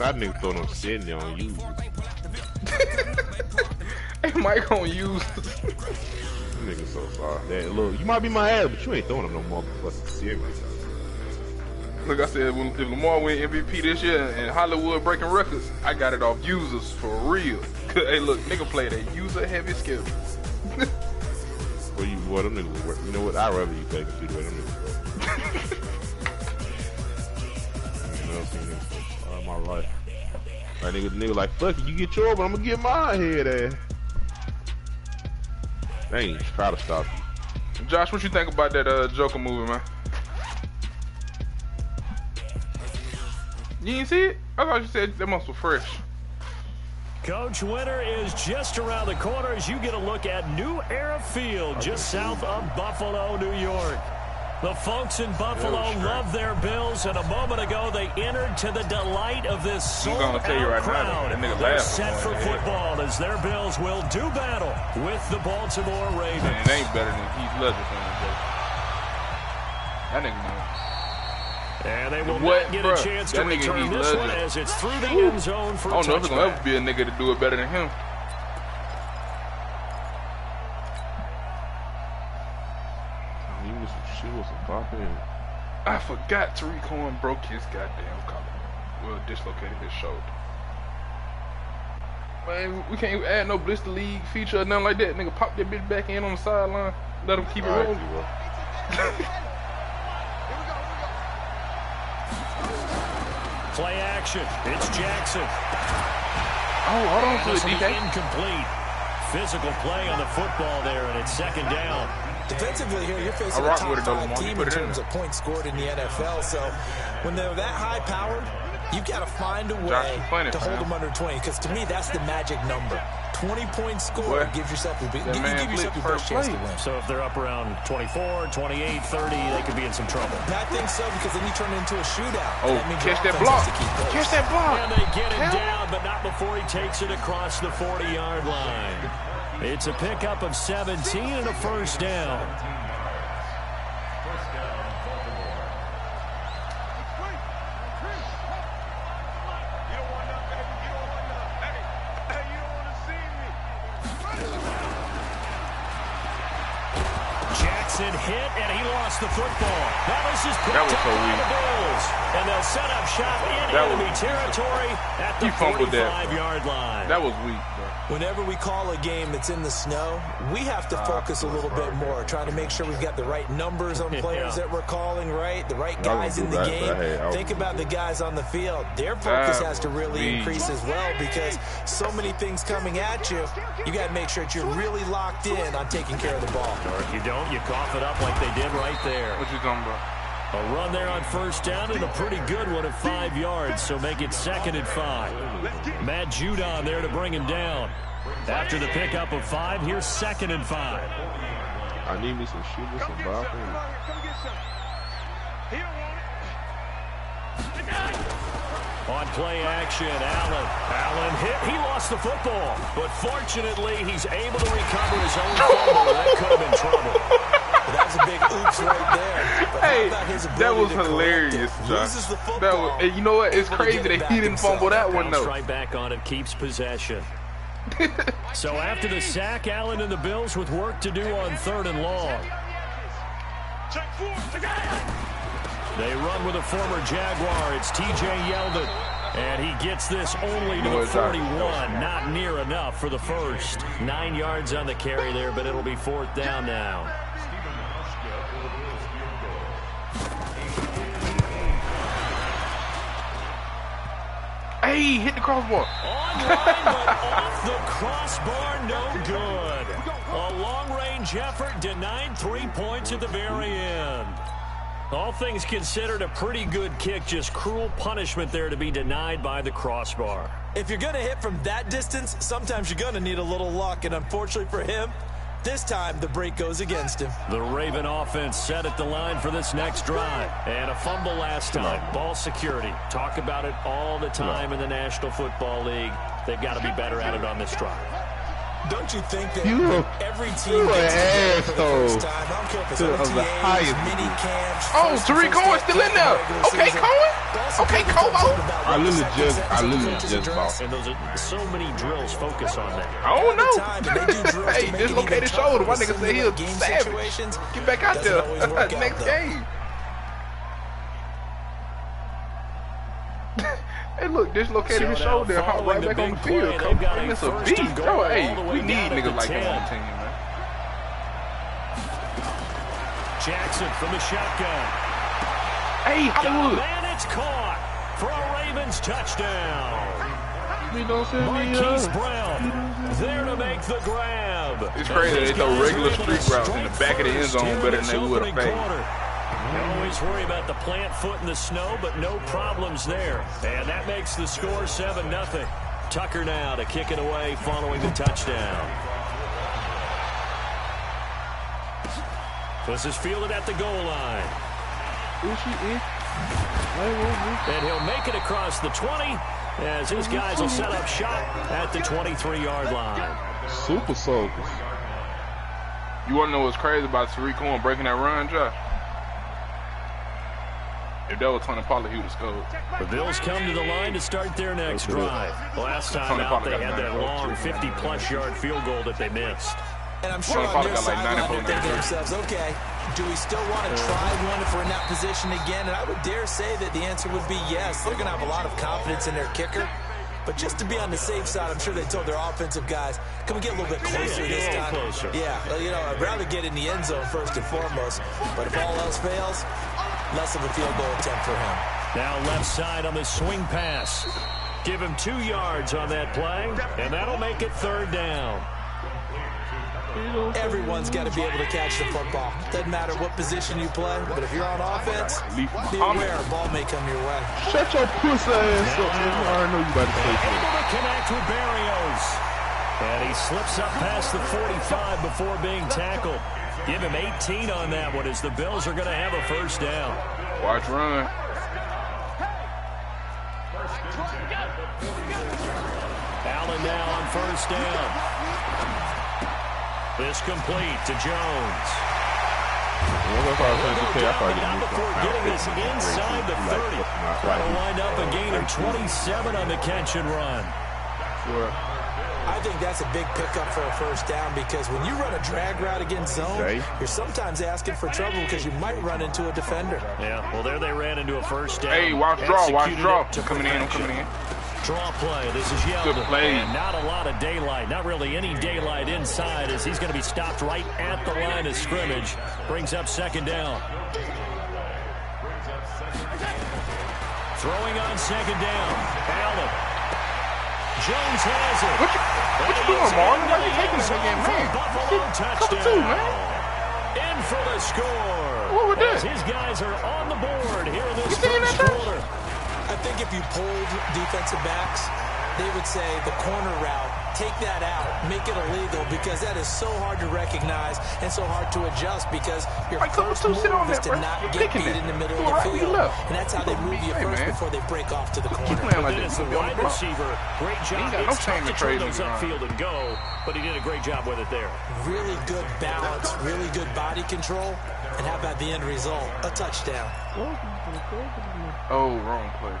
That nigga throw them sitting on you. Hey, Mike on use. Nigga so sorry. That, look, you might be my ass, but you ain't throwing them no more fucking serious. Look, I said, if Lamar win MVP this year and Hollywood breaking records, I got it off users for real. Hey, look, nigga played a user-heavy schedule. Well, them niggas work. You know what? I'd rather you take them to the way them niggas work. You know what I'm saying? All my life. Like, nigga like, fuck it, you get yours, but I'm gonna get my head ass. They ain't try to stop you. Josh, what you think about that Joker movie, man? You didn't see it? I thought you said that must be fresh. Coach, winter is just around the corner as you get a look at New Era Field, just south of Buffalo, New York. The folks in Buffalo love their Bills, and a moment ago they entered to the delight of this sold-out crowd. They're set for football as their Bills will do battle with the Baltimore Ravens. Man, it ain't better than Heath Ledger fans, though. That nigga knows. And they will not get a chance to return this one as it's through the end zone for a touchback. I don't know if there's going to ever be a nigga to do it better than him. I forgot Tariq Cohen broke his goddamn collarbone. Well, dislocated his shoulder. Man, we can't add no Blister League feature or nothing like that. Nigga, pop that bitch back in on the sideline. Let him keep it rolling. Play action. It's Jackson. Oh, hold on to it, DK. Incomplete. Physical play on the football there, and it's second down. Defensively here, you're facing a top-5 team in terms of points scored in the NFL. So when they're that high-powered, you've got to find a way to hold them under 20. Because to me, that's the magic number. 20 points scored gives yourself your best chance to win. So if they're up around 24, 28, 30, they could be in some trouble. I think so, because then you turn it into a shootout. Oh, catch that block. Catch that block. And they get him down, but not before he takes it across the 40-yard line. It's a pickup of 17 and a first down. Hit, and he lost the football. Now this is picked up by the Bills. And they'll set up shop in enemy territory at the 45-yard line. That was weak, bro. Whenever we call a game that's in the snow, we have to focus a little bit more, trying to make sure we've got the right numbers on players that we're calling, right? The right guys in the game. Think about the guys on the field. Their focus has to really increase as well, because so many things coming at you, you got to make sure that you're really locked in on taking care of the ball. Or if you don't, you cough it up like they did right there. What you talking about? A run there on first down and a pretty good one at 5 yards, so make it 2nd and 5. Matt Judon there to bring him down. After the pickup of 5, here's 2nd and 5. I need me some shooters, some bopping. On play action, Allen hit. He lost the football, but fortunately, he's able to recover his own fumble. That could have been trouble. That was a big oops right there. But hey, that was hilarious, Josh. You know what? It's crazy that he didn't fumble that one, though. Right back on it, keeps possession. So after the sack, Allen and the Bills with work to do on 3rd and long. They run with a former Jaguar. It's T.J. Yeldon. And he gets this only to the 41. Not near enough for the first. 9 yards on the carry there, but it'll be 4th down now. Hey, hit the crossbar. Online, but off the crossbar, no good. A long-range effort denied 3 points at the very end. All things considered, a pretty good kick, just cruel punishment there to be denied by the crossbar. If you're going to hit from that distance, sometimes you're going to need a little luck, and unfortunately for him, this time the break goes against him. The Raven offense set at the line for this next drive. And a fumble last time. Ball security. Talk about it all the time in the National Football League. They've got to be better at it on this drive. Don't you think that every team you gets together for the asshole. first time? I don't care if it's OTAs, mini camps. Oh, Tariq Cohen's still in there. Okay, Cohen. Okay, Kobo. I literally just bought. And those are so many drills focus on that. I don't know. Hey, dislocated shoulder. My nigga said he was savage. Get back out there. Next game. Hey, look, dislocated his shoulder and hop right back on the field. That's a beat. Yo, hey, we need niggas like him on the team, man. Jackson from the shotgun. Hey, Hollywood. Man, it's caught for a Ravens touchdown. Marquise Brown there to make the grab. It's crazy they throw regular street routes in the back of the end zone better than they would a fade. You always worry about the plant foot in the snow, but no problems there. And that makes the score 7-0. Tucker now to kick it away following the touchdown. This is fielded at the goal line. And he'll make it across the 20 as his guys will set up shop at the 23-yard line. Super Soakers. You want to know what's crazy about Tariq Cohen breaking that run, Josh? If that was Tony Pollard, he would have scored. The Bills come to the line to start their next drive. Last time out, they had that long 50-plus yard field goal that they missed. And I'm sure on their sideline they're thinking to themselves, okay, do we still want to try one if we're in that position again? And I would dare say that the answer would be yes. They're going to have a lot of confidence in their kicker. But just to be on the safe side, I'm sure they told their offensive guys, can we get a little bit closer this time? Yeah, well, you know, I'd rather get in the end zone first and foremost. But if all else fails, less of a field goal attempt for him. Now left side on the swing pass. Give him 2 yards on that play, and that'll make it 3rd down. Everyone's got to be able to catch the football. Doesn't matter what position you play, but if you're on offense, be aware a ball may come your way. Shut your pussy ass up, man. I already know you about to say something. Able to connect with Barrios. And he slips up past the 45 before being tackled. Give him 18 on that one as the Bills are going to have a 1st down. Watch run. Allen now on 1st down. This complete to Jones. Not before getting this inside the 30. That'll wind up a gain of 27 on the catch and run. I think that's a big pickup for a 1st down because when you run a drag route against zone, you're sometimes asking for trouble because you might run into a defender. Yeah, well, there they ran into a 1st down. Hey, watch draw. I'm coming in. Draw play. This is Yeldon. Good play. And not a lot of daylight. Not really any daylight inside as he's going to be stopped right at the line of scrimmage. Brings up 2nd down. Throwing on 2nd down. Allen. Jones has it. What you doing, Martin? Why are you taking this again, man? Buffalo touchdown. In for the score. What was that? As his guys are on the board here in this 1st quarter. I think if you pulled defensive backs, they would say the corner route, take that out, make it illegal because that is so hard to recognize and so hard to adjust because your first move is to not get beat in the middle of the field. And that's how they move you first before they break off to the corner. As the wide receiver, great job. It's tough to turn those upfield and go, but he did a great job with it there. Really good balance, really good body control, and how about the end result? A touchdown. Oh, wrong play.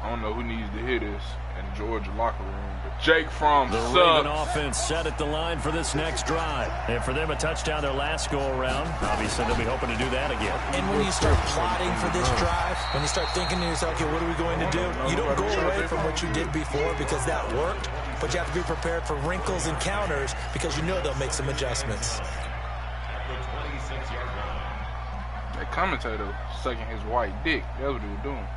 I don't know who needs to hear this in Georgia locker room, but Jake from the Raven offense set at the line for this next drive. And for them, a touchdown their last go-around. Obviously, they'll be hoping to do that again. And when you start plotting for this drive, when you start thinking to yourself, okay, what are we going to do? You don't go away from what you did before because that worked, but you have to be prepared for wrinkles and counters because you know they'll make some adjustments. That commentator sucking his white dick. That's what he was doing.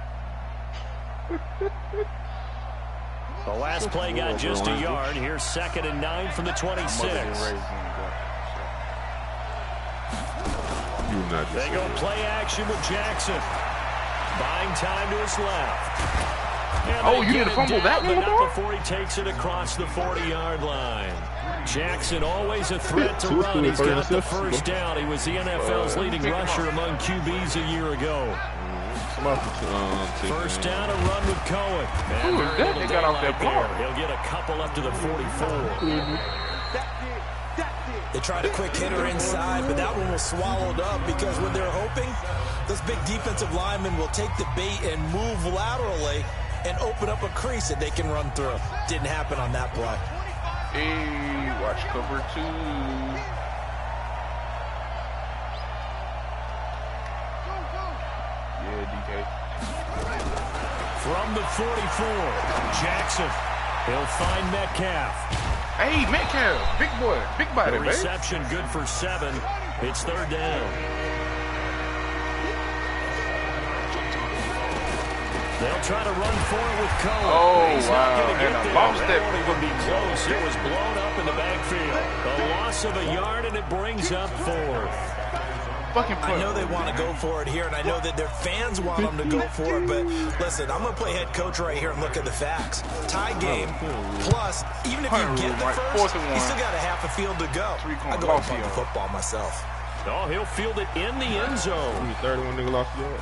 The last play got just a yard. Here's 2nd and 9 from the 26. They go play action with Jackson. Buying time to his left. Oh, you didn't fumble that one, not before he takes it across the 40-yard line. Jackson always a threat to run. He's got the first down. He was the NFL's leading rusher among QBs a year ago. First down, a run with Cohen. And they got off that block. He'll get a couple up to the 44. They tried a quick hitter inside, but that one was swallowed up because when they're hoping, this big defensive lineman will take the bait and move laterally and open up a crease that they can run through. Didn't happen on that play. Hey, watch cover 2. Yeah, DK. From the 44, Jackson. He'll find Metcalf. Hey, Metcalf, big boy, big body, the reception good for 7. It's third down. They'll try to run for it with Cohen. Oh, He's wow. Not gonna get And there. a lost That that. won't even be close. It was blown up in the backfield. A loss of a yard, and it brings up 4th. I know they want to go for it here, and I know that their fans want them to go for it, but listen, I'm going to play head coach right here and look at the facts. Tie game, plus, even if you get the first, you still got a half a field to go. I go and punt the football myself. Oh, he'll field it in the end zone. 31 nigga lost the yard.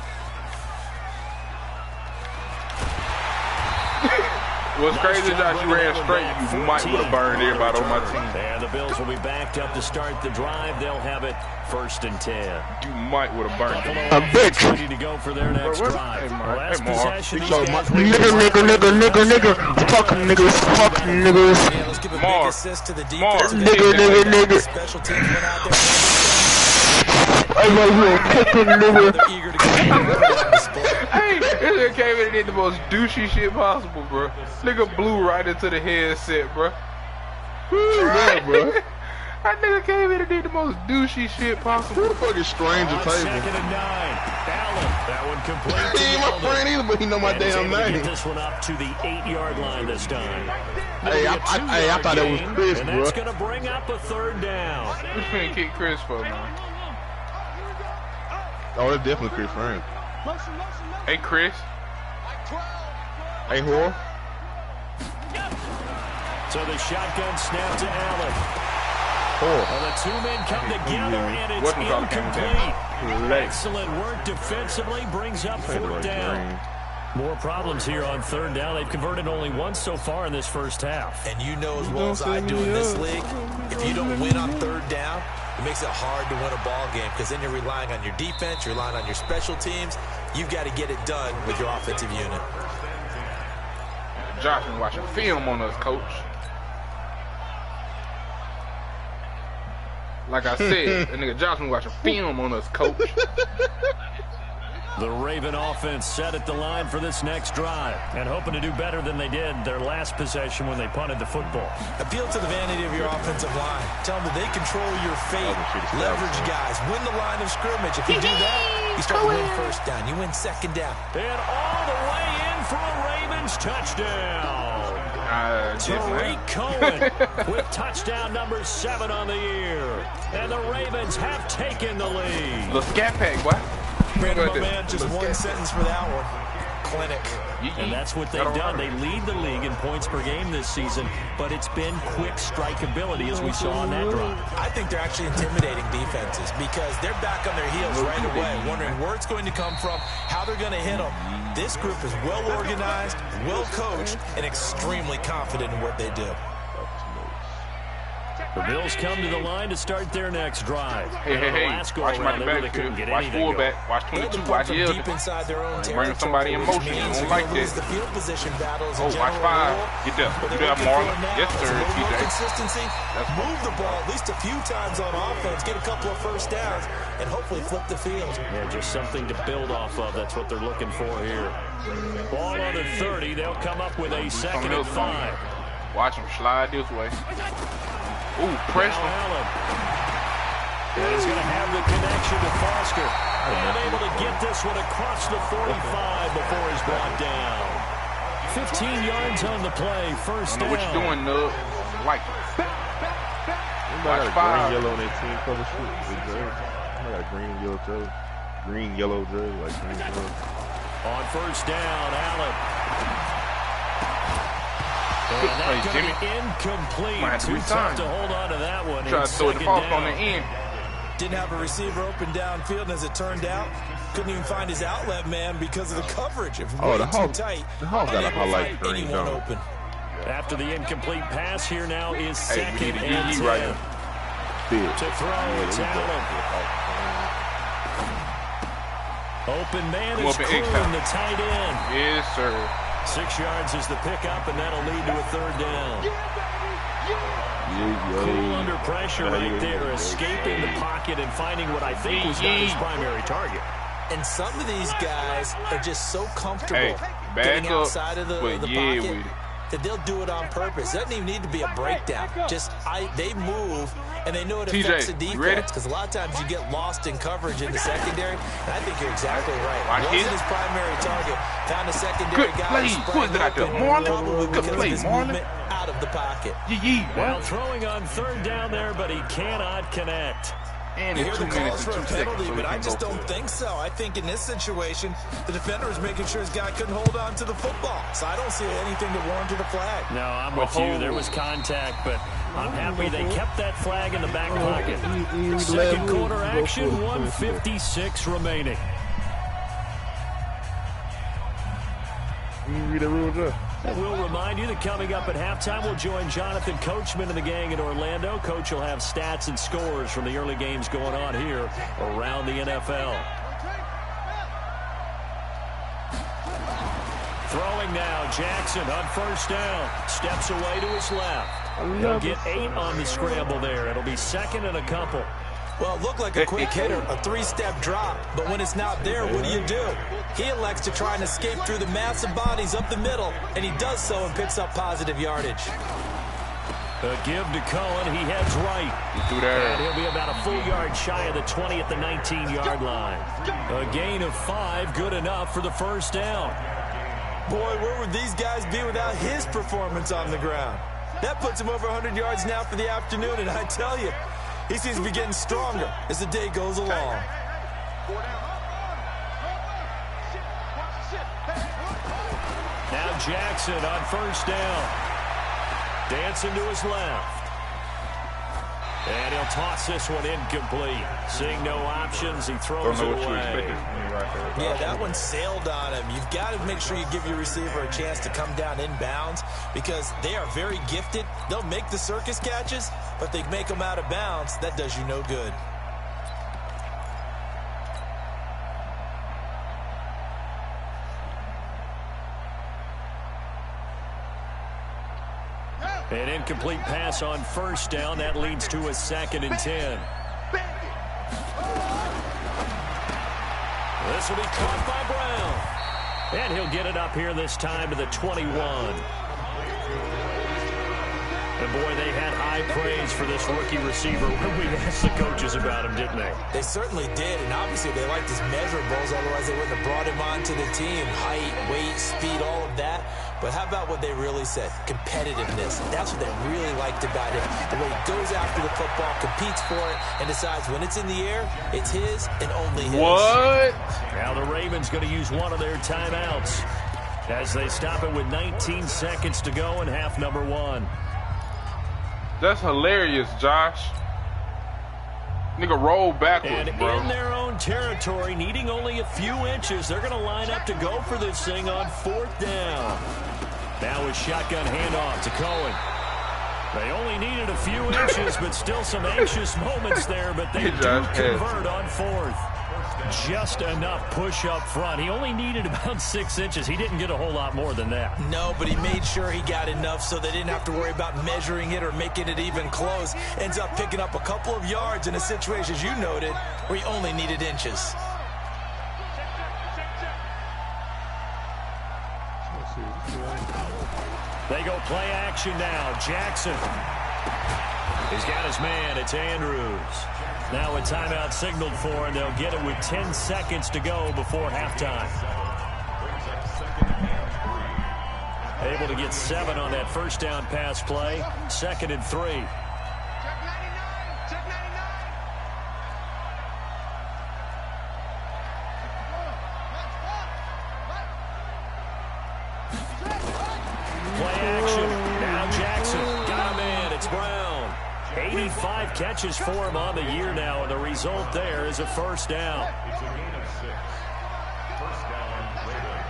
What's crazy is that you ran straight, you might would have burned everybody on my team. And the Bills will be backed up to start the drive. They'll have it 1st and 10. You might would have burned them. A bitch. Ready to go for their next drive. Last possession. Nigga. Fucking niggas. Fucking niggas. Yeah, let's give a big assist to the defense. Nigga. Special teams went out there. Hey, this nigga came in and did the most douchey shit possible, bro. Nigga blew right into the headset, bro. Yeah, bro. That nigga came in and did the most douchey shit possible. Who the fuck is stranger table? 2nd and 9. Allen. That one complete. He ain't my friend either, but he know my damn name. Get this one up to the 8-yard line this time. Hey, I thought that was Chris, and bro. that's going to bring up a 3rd down. Who's finna kick Chris for, man? Oh, that's definitely Chris Frank. Hey, Chris. Hey, whore. So the shotgun snap to Allen. Whore. And the 2 men come together, and it's incomplete. Excellent work defensively, brings up 4th down. More problems here on 3rd down. They've converted only once so far in this first half. And you know as well as I do in this league, if you don't win on 3rd down, it makes it hard to win a ball game because then you're relying on your defense, you're relying on your special teams. You've got to get it done with your offensive unit. Josh been watching film on us, coach. Like I said, that nigga Josh been watching film on us, coach. The Raven offense set at the line for this next drive and hoping to do better than they did their last possession when they punted the football. Appeal to the vanity of your offensive line. Tell them that they control your fate. Leverage guys. Win the line of scrimmage. If you do that, you start to win 1st down. You win 2nd down. And all the way in for a Ravens touchdown. Tariq Cohen with touchdown number 7 on the year. And the Ravens have taken the lead. Little scat pack, boy. Brandon, my man, just one sentence for that one. Clinic. And that's what they've done. They lead the league in points per game this season, but it's been quick strikeability as we saw on that drive. I think they're actually intimidating defenses because they're back on their heels right away, wondering where it's going to come from, how they're going to hit them. This group is well organized, well coached, and extremely confident in what they do. The Bills come to the line to start their next drive. Hey. Watch my backfield. Watch fullback. Watch 22. Watch Hilda. Deep inside their own Bring somebody in motion. You don't like this. The field position battles. Oh, watch 5. Get there. Get there, Marlon. Yes, sir. Consistency. Move the ball at least a few times on offense. Get a couple of 1st downs and hopefully flip the field. Yeah, just something to build off of. That's what they're looking for here. Ball on the 30. They'll come up with a 2nd and 5. Watch him slide this way. Ooh, pressure. Allen. And he's going to have the connection to Foster. And able to get this one across the 45 before he's brought down. 15 yards on the play. 1st down. What you doing, Nug? Like it. Watch 5. Green, yellow on that team color shit. I got a green and yellow jersey. Green, yellow jersey. Like green, yellow. On 1st down, Allen. Good play, Jimmy. Incomplete. Might have to Too tough resign. to hold on to that one. Try to throw the false on the end. Didn't have a receiver open downfield, and as it turned out, couldn't even find his outlet man because of the coverage. If way too tight, the Hawks got a highlight green anyone open. After the incomplete pass, here now is second we need a and 10. right here. To throw, it's Allen. Open man is Kroon, the tight end. Yes, sir. 6 yards is the pickup, and that'll lead to a third down. Cool under pressure right there, escaping the pocket and finding what I think was not his primary target. And some of these guys are just so comfortable getting outside of the pocket that they'll do it on purpose. It doesn't even need to be a breakdown. They move, and they know it affects the defense. Because a lot of times you get lost in coverage in the secondary, and I think you're exactly right. Wasn't his primary target. Found a secondary guy who sprang open, because of his movement out of the pocket. Well, throwing on third down there, but he cannot connect. And You it's hear 2 the minutes calls and for 2 a penalty, seconds. but I just don't think so. I think in this situation, the defender was making sure his guy couldn't hold on to the football. So I don't see anything that warranted a flag. No, I'm with you. There was contact, but I'm happy they kept that flag in the back pocket. Second quarter action, 1:56 remaining. You read the rules up. We'll remind you that coming up at halftime, we'll join Jonathan Coachman and the gang in Orlando. Coach will have stats and scores from the early games going on here around the NFL. Throwing now, Jackson on first down. Steps away to his left. He'll get 8 on the scramble there. It'll be second and a couple. Well, it looked like a quick hitter, a 3-step drop, but when it's not there, what do? He elects to try and escape through the massive bodies up the middle, and he does so and picks up positive yardage. A give to Cohen. He heads right. And he'll be about a full yard shy of the 20 at the 19-yard line. A gain of 5, good enough for the first down. Boy, where would these guys be without his performance on the ground? That puts him over 100 yards now for the afternoon, and I tell you, he seems to be getting stronger as the day goes along. Now Jackson on first down. Dancing to his left. And he'll toss this one incomplete. Seeing no options, he throws it away. Yeah, that one sailed on him. You've got to make sure you give your receiver a chance to come down inbounds because they are very gifted. They'll make the circus catches, but they make them out of bounds. That does you no good. An incomplete pass on first down. That leads to a second and 10. This will be caught by Brown. And he'll get it up here this time to the 21. And boy, they had high praise for this rookie receiver when we asked the coaches about him, didn't they? They certainly did, and obviously they liked his measurables, otherwise they wouldn't have brought him onto the team. Height, weight, speed, all of that. But how about what they really said? Competitiveness. That's what they really liked about him. The way he goes after the football, competes for it, and decides when it's in the air, it's his and only his. What? Now the Ravens going to use one of their timeouts as they stop it with 19 seconds to go in half number 1. That's hilarious, Josh. Nigga roll backwards, and bro. In their own territory, needing only a few inches, they're going to line up to go for this thing on 4th down. Now a shotgun handoff to Cohen. They only needed a few inches, but still some anxious moments there, but they do convert on 4th. Just enough push up front. He only needed about 6 inches. He didn't get a whole lot more than that. No, but he made sure he got enough so they didn't have to worry about measuring it or making it even close. Ends up picking up a couple of yards in a situation, as you noted, where he only needed inches. They go play action now. Jackson. He's got his man. It's Andrews. Now a timeout signaled for, and they'll get it with 10 seconds to go before halftime. Able to get 7 on that first down pass play. 2nd and 3. Play action. 85 catches for him on the year now, and the result there is a first down. It's a gain of 6. First down, Ravens.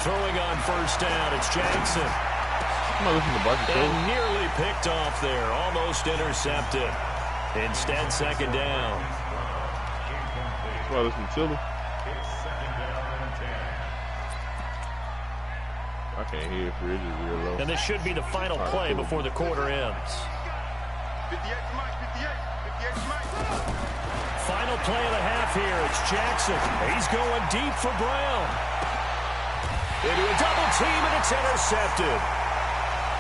Throwing on first down, it's Jackson. And nearly picked off there, almost intercepted. Instead, second down. Well, listen to Tilly. It's second down and 10. I can't hear if Bridge is real low. And this should be the final play before the quarter ends. 58 Final play of the half here. It's Jackson. He's going deep for Brown. Into a double team, and it's intercepted.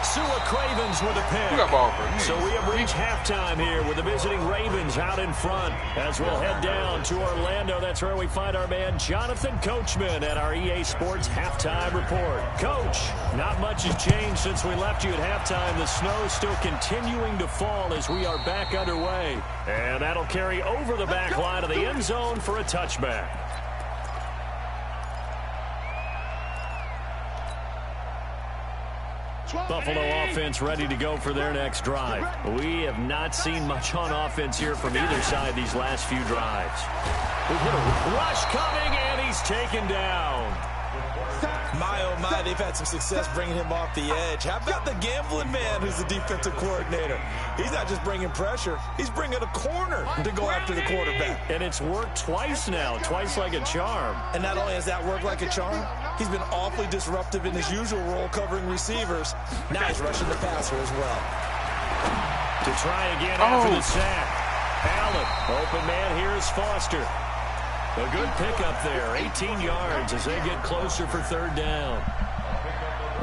Sula Cravens with a pick. We got ball for me. So we have reached halftime here with the visiting Ravens out in front. As we'll head down to Orlando, that's where we find our man Jonathan Coachman at our EA Sports Halftime Report. Coach, not much has changed since we left you at halftime. The snow still continuing to fall as we are back underway. And that'll carry over the back line of the end zone for a touchback. Buffalo offense ready to go for their next drive. We have not seen much on offense here from either side these last few drives. We've hit a rush coming, and he's taken down. My, oh my, they've had some success bringing him off the edge. How about the gambling man who's the defensive coordinator? He's not just bringing pressure. He's bringing a corner to go after the quarterback. And it's worked twice now, twice like a charm. And not only has that worked like a charm, he's been awfully disruptive in his usual role covering receivers. Now he's rushing the passer as well. To try again after the sack. Allen, open man here is Foster. A good pickup there, 18 yards as they get closer for third down.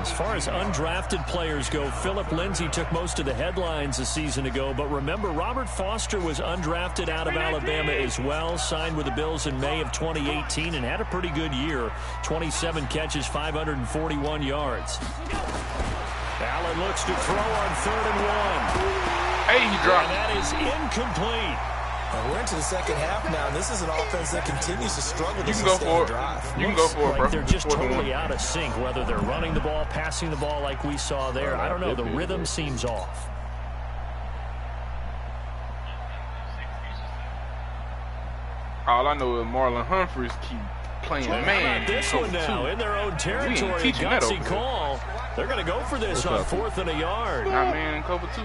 As far as undrafted players go, Philip Lindsay took most of the headlines a season ago, but remember, Robert Foster was undrafted out of Alabama as well, signed with the Bills in May of 2018 and had a pretty good year, 27 catches, 541 yards. Allen looks to throw on 3rd and 1. Hey, he dropped. And that is incomplete. We're into the second half now, and this is an offense that continues to struggle to sustain the drive. You can go for it, bro. They're just totally out of sync, whether they're running the ball, passing the ball like we saw there. I don't know. The rhythm seems off. All I know is Marlon Humphreys keep playing man. This one now in their own territory. Gutsy call. They're going to go for this on 4th and a yard. Not man in cover 2.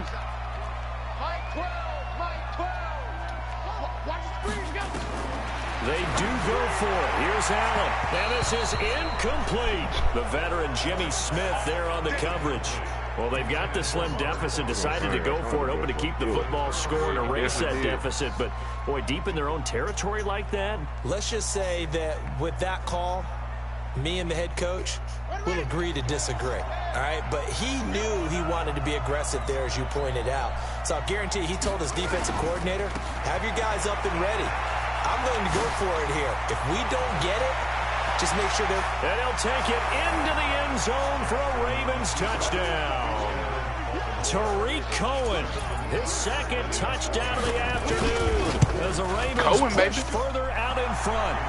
They do go for it. Here's Allen. And this is incomplete. The veteran Jimmy Smith there on the coverage. Well, they've got the slim deficit, decided to go for it, hoping to keep the football score and erase that deficit. But, boy, deep in their own territory like that. Let's just say that with that call, me and the head coach will agree to disagree. All right, but he knew he wanted to be aggressive there, as you pointed out. So I'll guarantee he told his defensive coordinator, have your guys up and ready. I'm going to go for it here. If we don't get it, just make sure they're... And he'll take it into the end zone for a Ravens touchdown. Tariq Cohen, his second touchdown of the afternoon. As the Ravens push further out in front.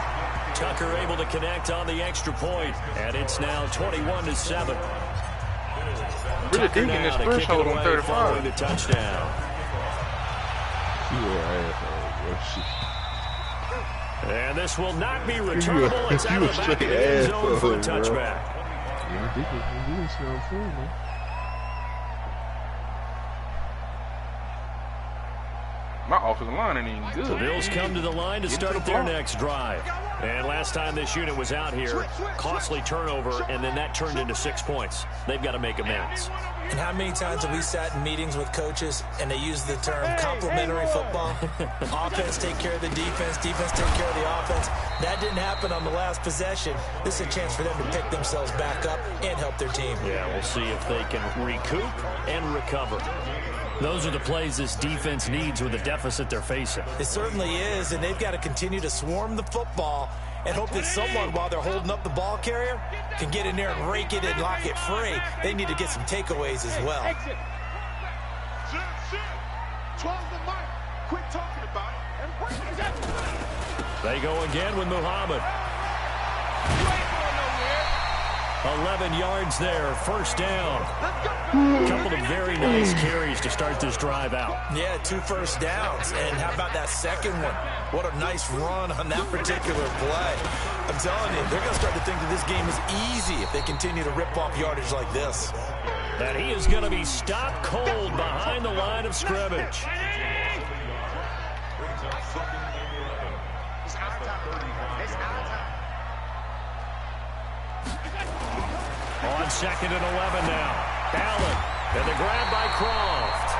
Tucker able to connect on the extra point, and it's now 21-7. Really thinking this threshold on 35. The touchdown. And this will not be returnable. It's out of the back of the end zone for a touchback. My offensive line ain't even good. The Bills come to the line to start their next drive. And last time this unit was out here, costly turnover, and then that turned into 6 points. They've got to make amends. And how many times have we sat in meetings with coaches and they use the term complementary football? Offense take care of the defense, defense take care of the offense. That didn't happen on the last possession. This is a chance for them to pick themselves back up and help their team. Yeah, we'll see if they can recoup and recover. Those are the plays this defense needs with the deficit they're facing. It certainly is, and they've got to continue to swarm the football and hope that someone, while they're holding up the ball carrier, can get in there and rake it and lock it free. They need to get some takeaways as well. They go again with Muhammad. 11 yards there, first down. A couple of very nice carries to start this drive out. Yeah, 2 first downs. And how about that second one? What a nice run on that particular play. I'm telling you, they're going to start to think that this game is easy if they continue to rip off yardage like this. And he is going to be stopped cold behind the line of scrimmage. On 2nd and 11 now. Allen, and the grab by Croft.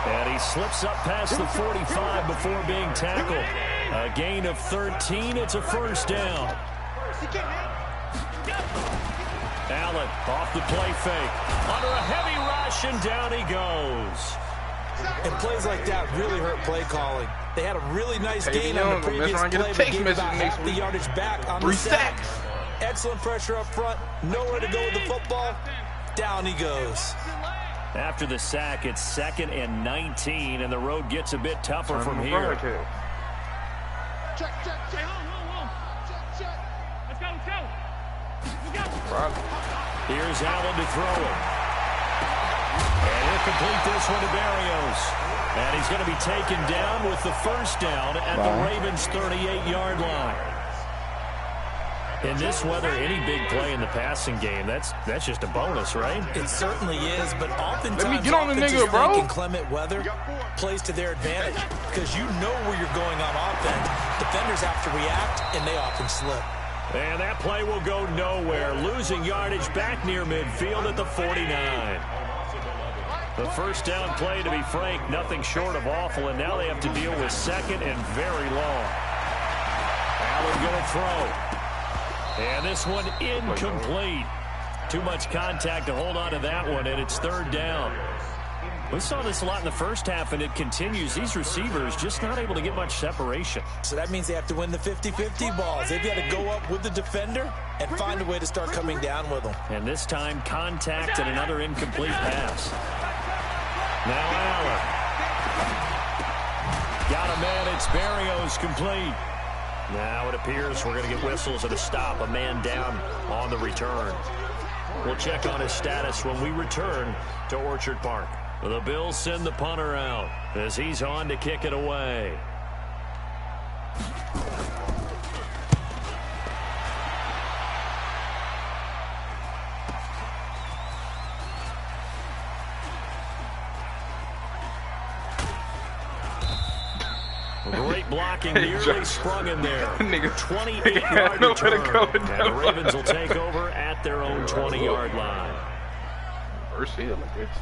And he slips up past the 45 before being tackled. A gain of 13. It's a first down. Allen off the play fake. Under a heavy rush, and down he goes. And plays like that really hurt play calling. They had a really nice gain on the previous play, but gave about half the yardage back on the sack. Excellent pressure up front. Nowhere to go with the football. Down he goes. After the sack, it's 2nd and 19, and the road gets a bit tougher from here. Check. Let's go. Here's Allen to throw it. And he'll complete this one to Berrios. And he's going to be taken down with the first down at the Ravens' 38-yard line. In this weather, any big play in the passing game, that's just a bonus, right? It certainly is, but oftentimes Let me get on the nigga, bro. Inclement weather plays to their advantage because you know where you're going on offense. Defenders have to react, and they often slip. And that play will go nowhere, losing yardage back near midfield at the 49. The first down play, to be frank, nothing short of awful, and now they have to deal with 2nd and very long. Allen going to throw. And this one incomplete. Too much contact to hold on to that one, and it's 3rd down. We saw this a lot in the first half, and it continues. These receivers just not able to get much separation. So that means they have to win the 50-50 balls. They've got to go up with the defender and find a way to start coming down with them. And this time, contact and another incomplete pass. Now Allen. Got a man. It's Berrios complete. Now it appears we're going to get whistles at a stop. A man down on the return. We'll check on his status when we return to Orchard Park. The Bills send the punter out as he's on to kick it away. Great blocking, nearly sprung in there. 28-yard return, and the Ravens will take over at their own 20-yard line. First field, I guess.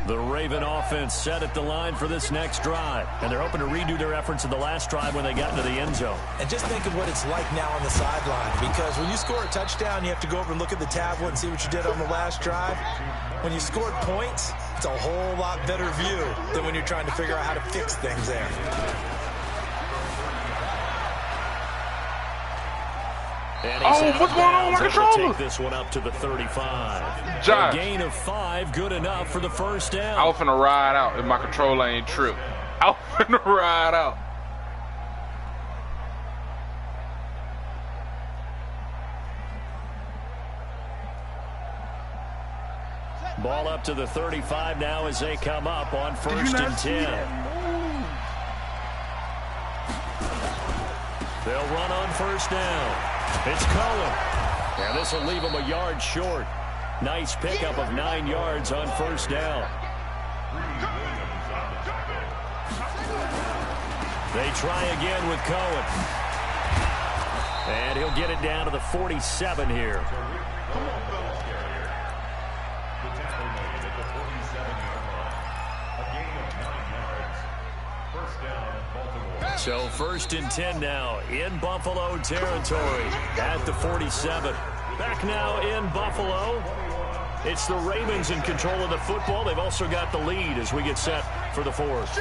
The Raven offense set at the line for this next drive, and they're hoping to redo their efforts in the last drive when they got into the end zone. And just think of what it's like now on the sideline, because when you score a touchdown, you have to go over and look at the tablet and see what you did on the last drive. When you scored points, it's a whole lot better view than when you're trying to figure out how to fix things there. What's going on with my controller? Take this one up to the 35. Josh. A gain of 5, good enough for the first down. I was finna ride out if my controller ain't tripped. I was finna ride out. Ball up to the 35 now as they come up on 1st and 10. They'll run on 1st down. It's Cohen. And this will leave him a yard short. Nice pickup of 9 yards on 1st down. They try again with Cohen. And he'll get it down to the 47 here. So 1st and 10 now in Buffalo territory at the 47. Back now in Buffalo. It's the Ravens in control of the football. They've also got the lead as we get set for the 4th.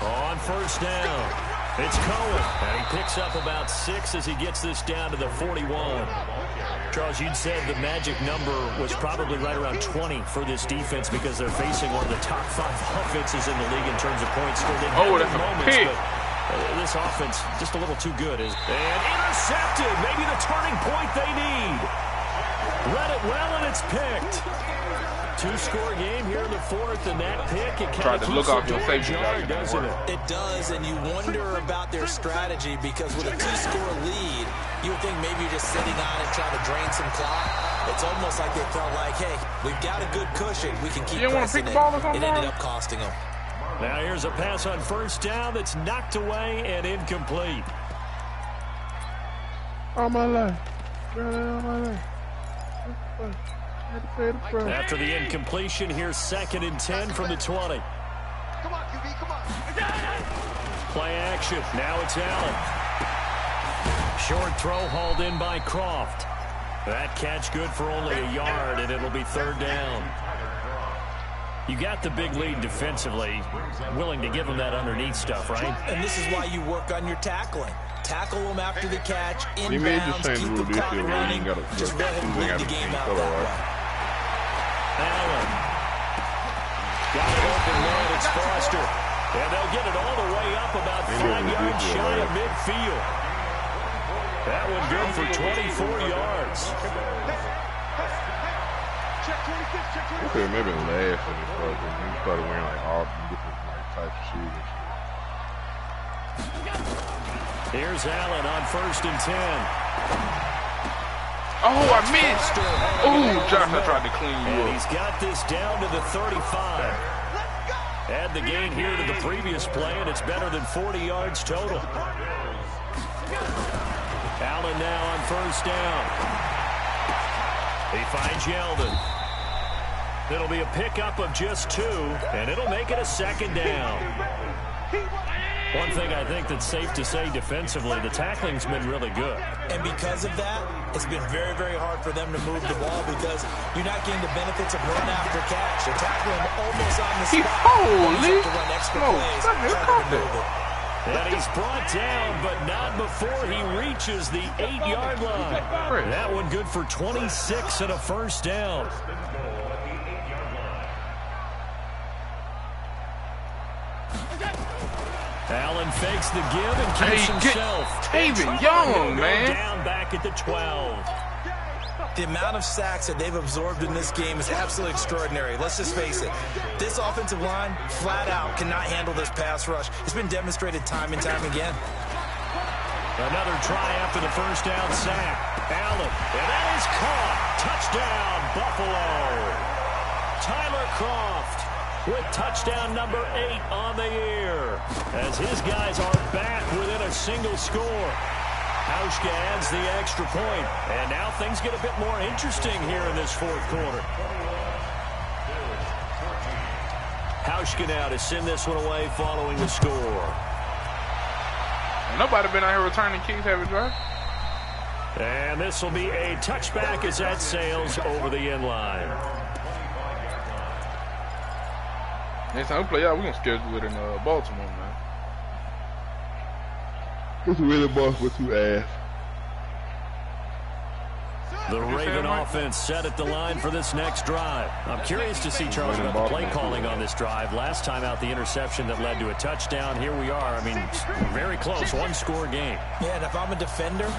On 1st down, it's Cohen. And he picks up about 6 as he gets this down to the 41. Charles, you'd said the magic number was probably right around 20 for this defense because they're facing one of the top 5 offenses in the league in terms of points scored. Oh, that's a pick. This offense just a little too good. And intercepted. Maybe the turning point they need. Read it well, and it's picked. 2-score game here in the 4th, and that pick, it kind of to look off your safety, doesn't it? It does, and you wonder about their strategy because with a 2-score lead, you would think maybe you're just sitting on it trying to drain some clock. It's almost like they felt like, hey, we've got a good cushion. We can keep pressing it. It ended up costing them. Now here's a pass on first down that's knocked away and incomplete. All my life. All my life. After the incompletion, here's 2nd and 10 from the 20. Come on, QB, come on. Play action. Now it's Allen. Short throw hauled in by Croft. That catch good for only a yard, and it'll be 3rd down. You got the big lead defensively, willing to give them that underneath stuff, right? And this is why you work on your tackling. Tackle them after the catch, inbounds, keep the clock running. Just let him lead the game out that way. Allen. Got it open there, it's Foster. And they'll get it all the way up about 5 yards shy of midfield. That one good for 24 yards. Okay, maybe last in the first one. He started wearing like all different types of shoes and shit. Here's Allen on 1st and 10. Oh, I missed. Oh, Joshua tried to clean you And up. he's got this down to the 35. Add the gain here to the previous play, and it's better than 40 yards total. Allen now on 1st down. He finds Yeldon. It'll be a pickup of just 2, and it'll make it a 2nd down. One thing I think that's safe to say defensively, the tackling's been really good. And because of that, it's been very, very hard for them to move the ball because you're not getting the benefits of run after catch. You're tackling almost on the spot. Holy to run extra plays, trying to move it. And he's brought down, but not before he reaches the 8-yard line. That one good for 26 and a 1st down. Allen fakes the give and keeps himself. Taven Young, man. Down back at the 12. The amount of sacks that they've absorbed in this game is absolutely extraordinary. Let's just face it. This offensive line, flat out, cannot handle this pass rush. It's been demonstrated time and time again. Another try after the 1st down sack. Allen, and that is caught. Touchdown, Buffalo. Tyler Croft with touchdown number 8 on the year, as his guys are back within a single score. Hauschka adds the extra point, and now things get a bit more interesting here in this 4th quarter. Hauschka now to send this one away following the score. Nobody been out here returning kicks, have it, Drive? And this will be a touchback as that sails over the end line. Next time we play out, we're going to schedule it in Baltimore, man. It's really boss with 2 ass. The Raven offense set at the line for this next drive. I'm curious to see, Charles, about the play calling on this drive. Last time out, the interception that led to a touchdown. Here we are. I mean, very close, 1-score game. Yeah, and if I'm a defender,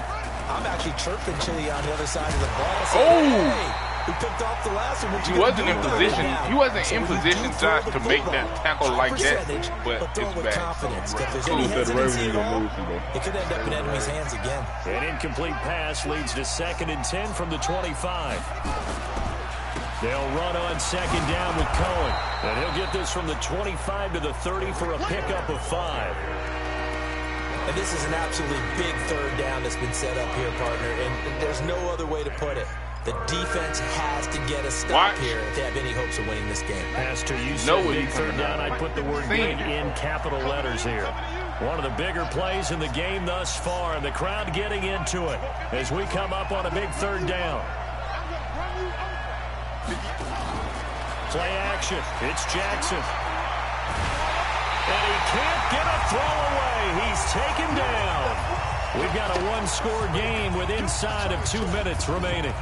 I'm actually chirping Chili on the other side of the ball. So, hey, we picked off the last one. He wasn't in position. He wasn't in position, Josh, to make that tackle like that. But throw it's with bad. confidence. If there's any hesitancy at all, it could end up in enemy's hands again. An incomplete pass leads to 2nd and 10 from the 25. They'll run on 2nd down with Cohen. And he'll get this from the 25 to the 30 for a pickup of 5. And this is an absolutely big 3rd down that's been set up here, partner. And there's no other way to put it. The defense has to get a stop here if they have any hopes of winning this game. Pastor, you said big 3rd down. I'd put the word big in capital letters here. One of the bigger plays in the game thus far, and the crowd getting into it as we come up on a big 3rd down. Play action. It's Jackson. And he can't get a throw away. He's taken down. We've got a one-score game with inside of 2 minutes remaining.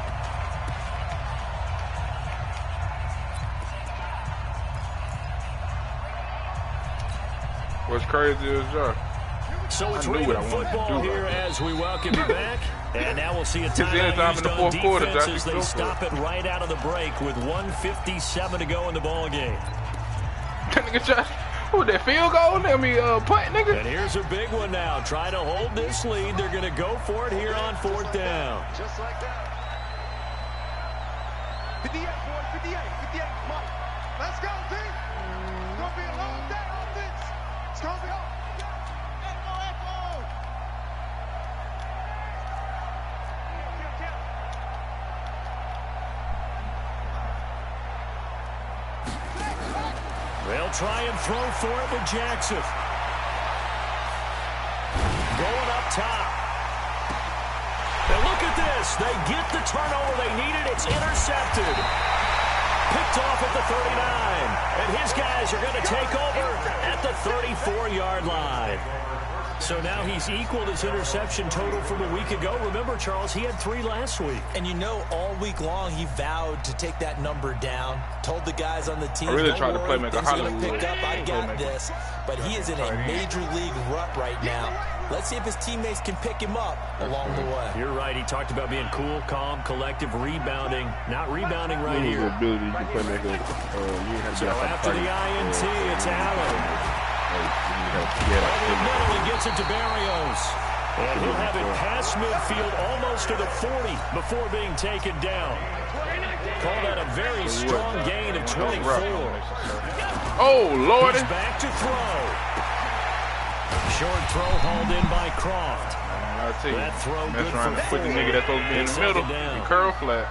What's crazy is, so it's Raven football here as we welcome you back. And now we'll see a timeout used on defense as they stop it right out of the break with 1:57 to go in the ball game. That nigga Josh, who that field goal? Let me punt, nigga. And here's a big one now. Try to hold this lead. They're going to go for it here on 4th down. Just like that. 58, boy, 58, 58. Come on. Let's go, team. It's going to be a long day offense. It's going to be on. They'll try and throw for it with Jackson. Going up top. And look at this. They get the turnover they needed. It's intercepted. Picked off at the 39. And his guys are going to take over at the 34-yard line. So now he's equaled his interception total from a week ago. Remember, Charles, he had 3 last week. And you know, all week long he vowed to take that number down. Told the guys on the team, I really tried to play make a Hollywood. Pick up, I got this. But he is in a major league rut right now. Let's see if his teammates can pick him up along the way. You're right. He talked about being cool, calm, collective, rebounding. Not rebounding right here. So after the INT, it's Allen. He gets it to Barrios. And he'll have it past midfield almost to the 40 before being taken down. Call that a very strong gain of 24. Oh, Lord. He's back to throw. Short throw hauled in by Croft. That throw good for 4. Put the nigga that's supposed to be in the middle and curl flat.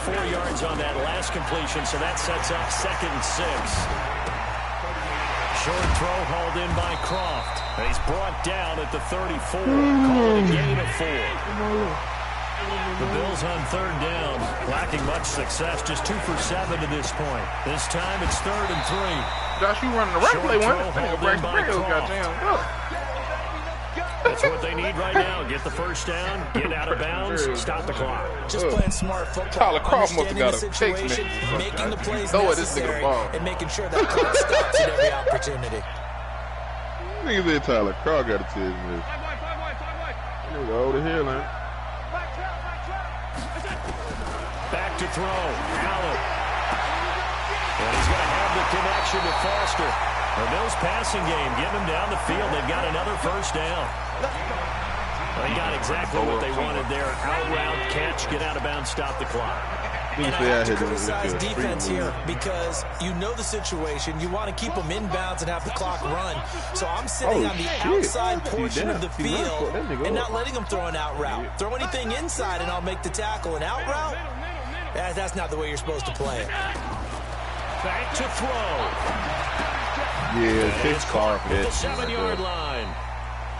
4 yards on that last completion, so that sets up 2nd and 6. Short throw hauled in by Croft. And he's brought down at the 34. Calling a gain of 4. The Bills on 3rd down, lacking much success. Just 2 for 7 to this point. This time it's 3rd and 3. Josh, you running the right play one. That's what they need right now. Get the first down, get out of bounds, stop the clock. Just playing smart football. Tyler Croft must have got a situation, making the plays necessary, and making sure that clock stops at every opportunity. Nigga said Tyler Croft got a team. Over the hill, man. Back to throw. Allen. And he's going to have the connection to Foster. The Bills passing game, getting them down the field. They've got another first down. They got exactly what they wanted there. Out route, catch, get out of bounds, stop the clock. And I have to criticize defense here because you know the situation. You want to keep them inbounds and have the clock run. So I'm sitting on the outside portion of the field and not letting them throw an out route. Throw anything inside and I'll make the tackle. An out route? That's not the way you're supposed to play it. Back to throw. Yeah, it's car for the 7-yard line.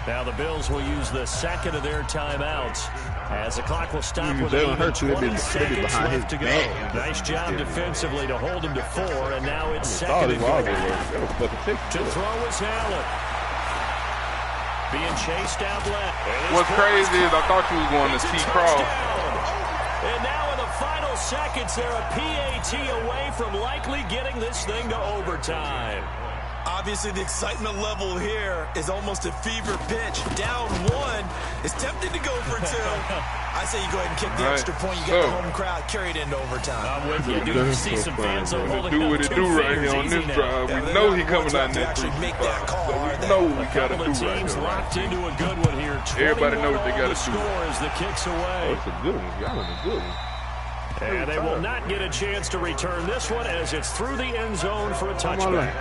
Now the Bills will use the second of their timeouts as the clock will stop with 20 seconds left to go. Nice job defensively to hold him to 4, and now it's 2nd and goal. To throw is Allen. Being chased out left. What's crazy is I thought you was going to T-Crawl. And now in the final seconds, they're a PAT away from likely getting this thing to overtime. Obviously, the excitement level here is almost a fever pitch. Down 1 is tempted to go for 2. I say you go ahead and kick the extra point. You get the home crowd carried into overtime. I'm with you. You see some fans holding up 2 do what it do right here on this drive. We know he coming out this actually make that call. We know what we got to do right teams here. Locked into a good one here. Everybody knows what they got to do. Score as the kicks away. That's a good one. Y'all in a good one. And they will not get a chance to return this one as it's through the end zone for a touchback.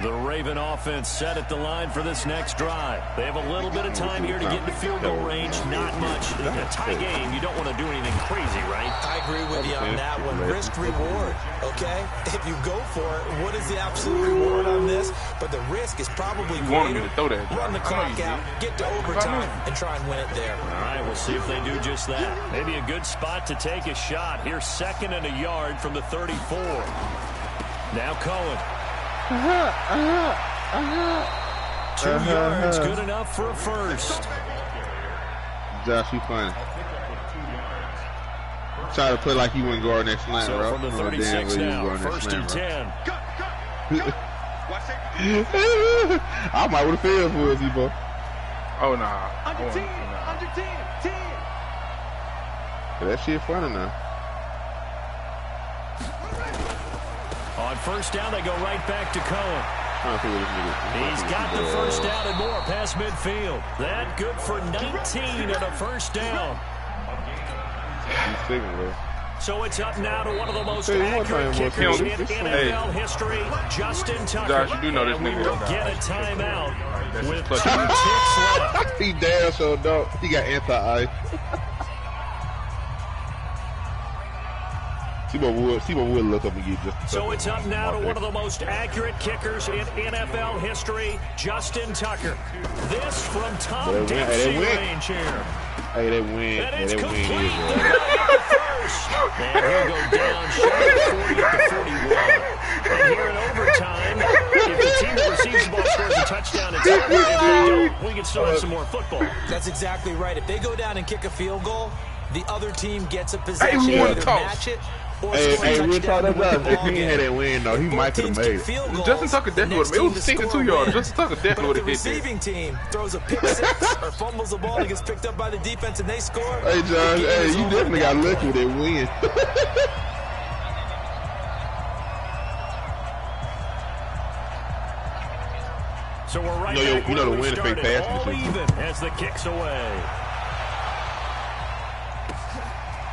The Raven offense set at the line for this next drive. They have a little bit of time here to get into field goal range. Not much. In a tie game, you don't want to do anything crazy, right? I agree with you on that one. Risk-reward, okay? If you go for it, what is the absolute reward on this? But the risk is probably greater. Run the clock out, get to overtime, and try and win it there. All right, we'll see if they do just that. Maybe a good spot to take a shot. Here's 2nd and a yard from the 34. Now Cohen. 2 2 yards, good enough for a first. Josh, you funny. Try to play like you wouldn't guard next slant, so bro. from the 36 now, first and 10. I might would have failed for us, bro. Oh, nah. Under 10, under 10, 10. That shit funny now. On first down, they go right back to Cohen. He's got the first down and more past midfield. That good for 19 and a first down. So it's up now to one of the most accurate kickers in NFL history, Justin Tucker. Josh, you do know this nigga. will get a timeout with 2 ticks left. He damn sure don't. He got anti-ice. See what would look up and get just. So it's up now to one of the most accurate kickers in NFL history, Justin Tucker. This from Tom Dempsey range here. Hey, they win. And it's they complete. win. And he'll go down short of 40 to 41. And here in overtime, if the team that receives the ball scores a touchdown, it's over. If they don't, we can still have some more football. That's exactly right. If they go down and kick a field goal, the other team gets a possession. Hey, either match it or score a touchdown. If he had that win, though, he might have made it. Justin Tucker definitely would have. It was 62 yards. Justin Tucker definitely would have hit the receiving team throws a pick six or fumbles the ball and gets picked up by the defense and they score. Hey, Josh, hey, you definitely got lucky with that win. So we're right back you know the win is fake pass all even as the kick's away.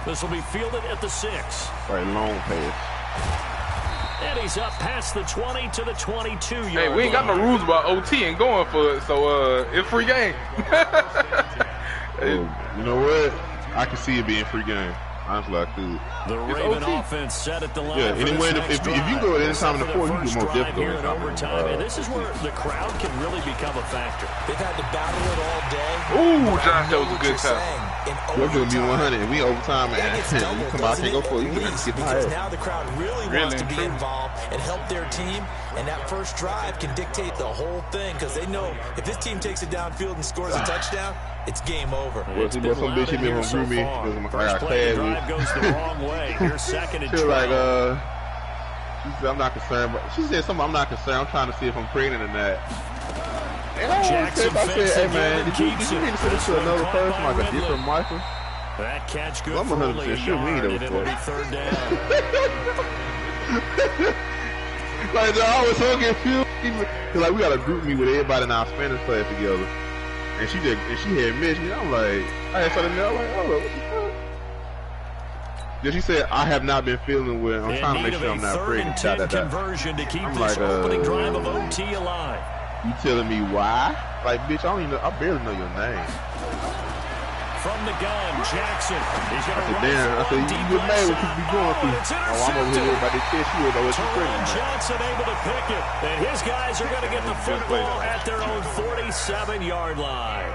This will be fielded at the 6. Right, long pass. And he's up past the 20 to the 22-yard Hey, we ain't got no rules about OT and going for it, so it's free game. You know what? I can see it being free game. Honestly, I could. The Raven offense set at the line. Yeah, anyway, if you go at any time in the fourth, you can most definitely go overtime. And this is where the crowd can really become a factor. They've had to battle it all day. Ooh, Josh, that was a good time. We're going to be 100, and we overtime, and you come out, can't go for it. You can get because now the crowd really wants to be involved and help their team, and that first drive can dictate the whole thing because they know if this team takes it downfield and scores a touchdown, it's game over. It's been some bitch hit me on so me. First play, the drive goes the wrong way. Here's second and 12. Like, she said, I'm not concerned, but she said something, I'm not concerned. I'm trying to see if I'm pregnant or not. And I Jackson said, hey man, did you need to send this to another person, like a different Michael? That catch good I'm 100% sure we ain't and it'll be third down. Like, I was so confused. Like, we got to group me with everybody in our Spanish class together. And she had missed me. I'm like, I had something there. I'm like, hold up, what the fuck? Then she said, I have not been feeling well. I'm trying to make sure I'm not pregnant. Conversion to keep this opening drive of OT alive. You telling me why? Like, bitch, I barely know your name. From the gun, Jackson. He's going to run. Damn, I said, you get mad what you be going through. Oh, I'm over here about this kid. She was always pregnant. Johnson able to pick it. And his guys are going to get the football at their own 47-yard line.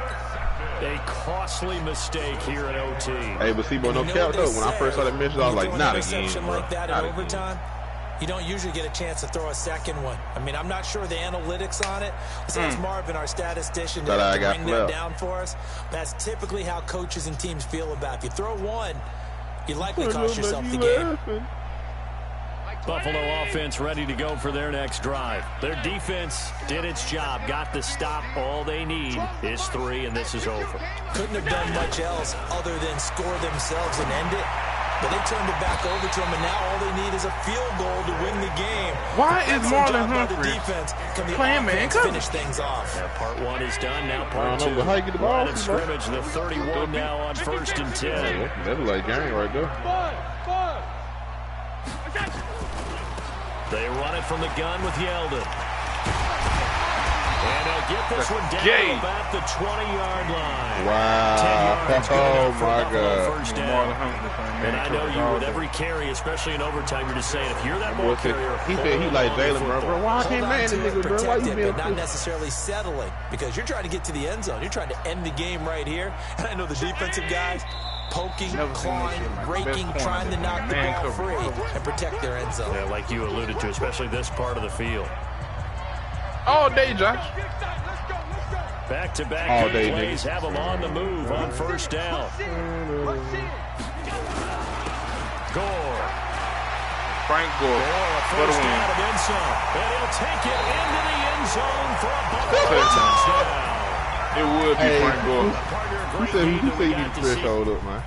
A costly mistake here at OT. Hey, but see, boy, no cap though. When I first saw that message, I was like, not again, bro. Like that in overtime, you don't usually get a chance to throw a second one. I mean, I'm not sure the analytics on it. Let's ask Marvin, our statistician, to bring that down for us. That's typically how coaches and teams feel about it. If you throw one, you likely cost yourself the game. Buffalo offense ready to go for their next drive. Their defense did its job, got the stop. All they need is 3, and this is over. Couldn't have done much else other than score themselves and end it. But they turned it back over to them, and now all they need is a field goal to win the game. Why is Marlon Humphrey playing man coverage? Finish things off. Yeah, part 1 is done. Now part 2. How you get the ball? Line of scrimmage, the 31 now on 1st and 10. That's like gang right there. They run it from the gun with Yeldon. And they'll get this one down about the 20-yard line. Wow. 10 yards. Oh, my God. First down. And I know you, with every carry, especially in overtime, you're just saying, if you're that ball carrier, he said he like Jalen, bro. Why I can't man this nigga, bro? Why you being not necessarily settling, because you're trying to get to the end zone. You're trying to end the game right here. And I know the defensive guys poking, clawing, raking, trying to knock the ball free and protect their end zone. Yeah, like you alluded to, especially this part of the field. All day, Josh. Back-to-back good plays have them on the move on first down. Gore. Frank Gore. First down and then some. And he'll take it into the end zone for a Buffalo touchdown. It would be Frank Gore. Who said you need to threshold up, man?